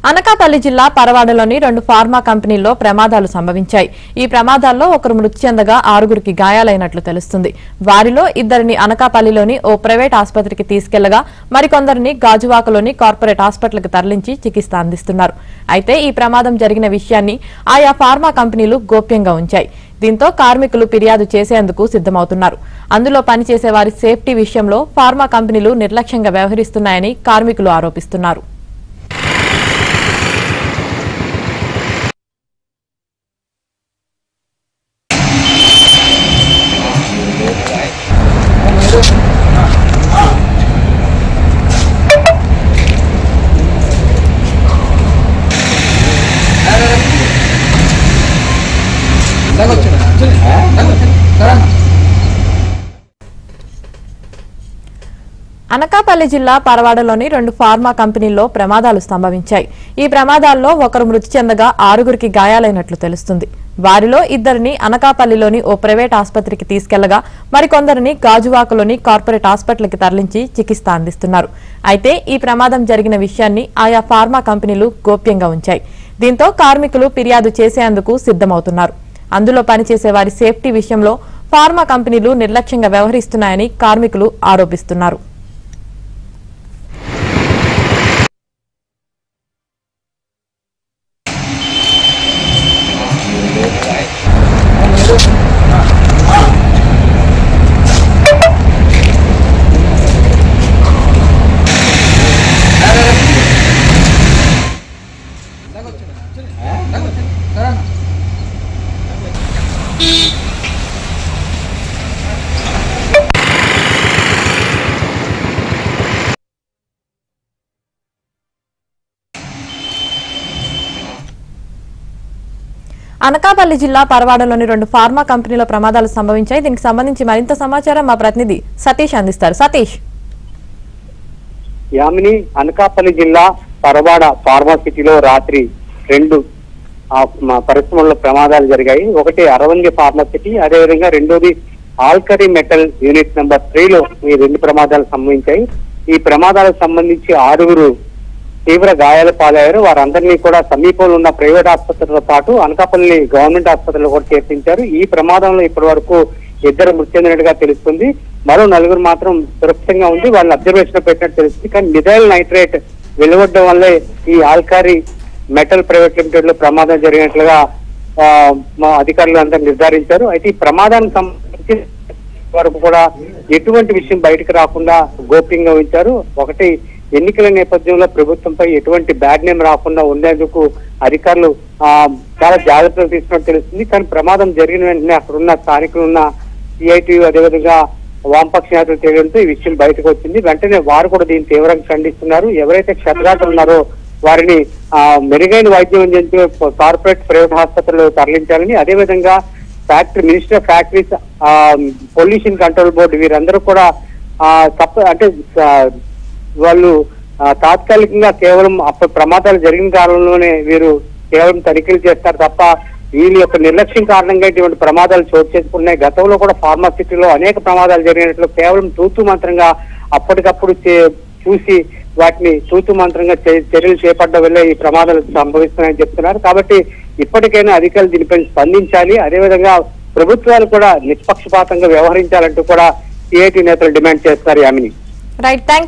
అనకాపల్లి జిల్లా పరవాడలోని 2 ఫార్మా కంపెనీల్లో ప్రమాదాలు సంభవించాయి. ఈ ప్రమాదాల్లో ఒకరు మృతి చెందగా 6గురికి గాయాలైనట్లు తెలుస్తుంది. వారిలో ఇద్దరిని అనకాపల్లిలోని ఓ ప్రైవేట్ ఆసుపత్రికి తీసుకెళ్లగా మరికొందరిని గాజువాకలోని కార్పొరేట్ హాస్పిటల్కి తరలించి చికిత్స అందిస్తున్నారు. అయితే ఈ ప్రమాదం జరిగిన విషయాన్ని ఆయా ఫార్మా కంపెనీలు గోప్యంగా ఉంచాయి. దీంతో కార్మికులు ఫిర్యాదు చేసేందుకు సిద్ధమవుతున్నారు. అందులో పనిచేసే వారి సేఫ్టీ విషయంలో ఫార్మా కంపెనీలు నిర్లక్ష్యంగా వ్యవహరిస్తున్నాయని కార్మికులు ఆరోపిస్తున్నారు. అనకాపల్లి జిల్లా పరవాడలోని 2 ఫార్మా కంపెనీల్లో ప్రమాదాలు సంభవించాయి. ఈ ప్రమాదాల్లో ఒకరు మృతి చెందగా 6గురికి గాయాలైనట్లు తెలుస్తుంది. వారిలో ఇద్దరిని అనకాపల్లిలోని ఓ ప్రైవేట్ ఆసుపత్రికి తీసుకెళ్లగా మరికొందరిని గాజువాకలోని కార్పొరేట్ హాస్పిటల్కి తరలించి చికిత్స అందిస్తున్నారు. అయితే ఈ ప్రమాదం జరిగిన విషయాన్ని ఆయా ఫార్మా కంపెనీలు గోప్యంగా ఉంచాయి. దీంతో కార్మికులు ఫిర్యాదు చేసేందుకు సిద్ధమవుతున్నారు. అందులో పనిచేసే వారి సేఫ్టీ విషయంలో ఫార్మా కంపెనీలు నిర్లక్ష్యంగా వ్యవహరిస్తున్నాయని కార్మికులు ఆరోపిస్తున్నారు. అనకాపల్లి జిల్లా పరవాడలోని 2 ఫార్మా కంపెనీల ప్రమాదాలు సంభవించాయి. దీనికి సంబంధించి మరింత సమాచారం మా ప్రతినిధి సతీష్ అందిస్తారు. సతీష్. యామిని, అనకాపల్లి జిల్లా పరవాడ ఫార్మాసిటీలో రాత్రి 2 పరిశ్రమల్లో ప్రమాదాలు జరిగాయి. ఒకటి అరవంగి ఫార్మాసిటీ, అదేవిధంగా రెండోది ఆల్కరీ మెటల్ యూనిట్ నెంబర్ 3లో ఈ 2 ప్రమాదాలు సంభవించాయి. ఈ ప్రమాదాలకు సంబంధించి 6గురు తీవ్ర గాయాల పాలయ్యారు. వారందరినీ కూడా సమీపంలో ఉన్న ప్రైవేట్ ఆసుపత్రితో పాటు అనకాపల్లి గవర్నమెంట్ ఆసుపత్రిలో కూడా చేర్పించారు. ఈ ప్రమాదంలో ఇప్పటి వరకు 2 మృతి చెందినట్టుగా తెలుస్తుంది. మరో 4గురు మాత్రం సురక్షితంగా ఉంది. వాళ్ళని అబ్జర్వేషన్ పెట్టినట్టు తెలుస్తుంది. కానీ మిథైల్ నైట్రేట్ వెలువడడం వల్లే ఈ ఆల్కారీ మెటల్ ప్రైవేట్ లిమిటెడ్ లో ప్రమాదం జరిగినట్లుగా మా అధికారులు అందరూ నిర్ధారించారు. అయితే ఈ ప్రమాదానికి సంబంధించి వరకు కూడా ఎటువంటి విషయం బయటకు రాకుండా గోప్యంగా ఉంచారు. ఒకటి, ఎన్నికల నేపథ్యంలో ప్రభుత్వంపై ఎటువంటి బ్యాడ్ నేమ్ రాకుండా ఉండేందుకు అధికారులు చాలా జాగ్రత్తలు తీసుకున్నట్టు తెలుస్తుంది. కానీ ప్రమాదం జరిగిన వెంటనే అక్కడున్న స్థానికులున్న సిఐటియు అదేవిధంగా వామపక్ష నేతలు తెలియడంతో ఈ విషయం బయటకు వచ్చింది. వెంటనే వారు కూడా దీన్ని తీవ్రంగా ఖండిస్తున్నారు. ఎవరైతే క్షతగాతులు ఉన్నారో వారిని మెరుగైన వైద్యం అందించే కార్పొరేట్ ప్రైవేట్ ఆసుపత్రులు తరలించాలని, అదేవిధంగా minister of factories, pollution control board వీరందరూ కూడా అంటే వాళ్ళు తాత్కాలికంగా కేవలం అప్పుడు ప్రమాదాలు జరిగిన కాలంలోనే వీరు కేవలం తనిఖీలు చేస్తారు తప్ప వీళ్ళ యొక్క నిర్లక్ష్యం కారణంగా ఇటువంటి ప్రమాదాలు చోటు చేసుకున్నాయి. గతంలో కూడా ఫార్మాసిటీలో అనేక ప్రమాదాలు జరిగినట్లు కేవలం తూతు మంత్రంగా అప్పటికప్పుడు చూసి వాటిని తూతు మంత్రంగా చర్యలు చేపట్టడం వల్ల ఈ ప్రమాదాలు సంభవిస్తున్నాయని చెప్తున్నారు. కాబట్టి ఇప్పటికైనా అధికారులు దీనిపై స్పందించాలి. అదేవిధంగా ప్రభుత్వాలు కూడా నిష్పక్షపాతంగా వ్యవహరించాలంటూ కూడా సిఐటి నేతలు డిమాండ్ చేస్తారు. యామిని. Right, thank you.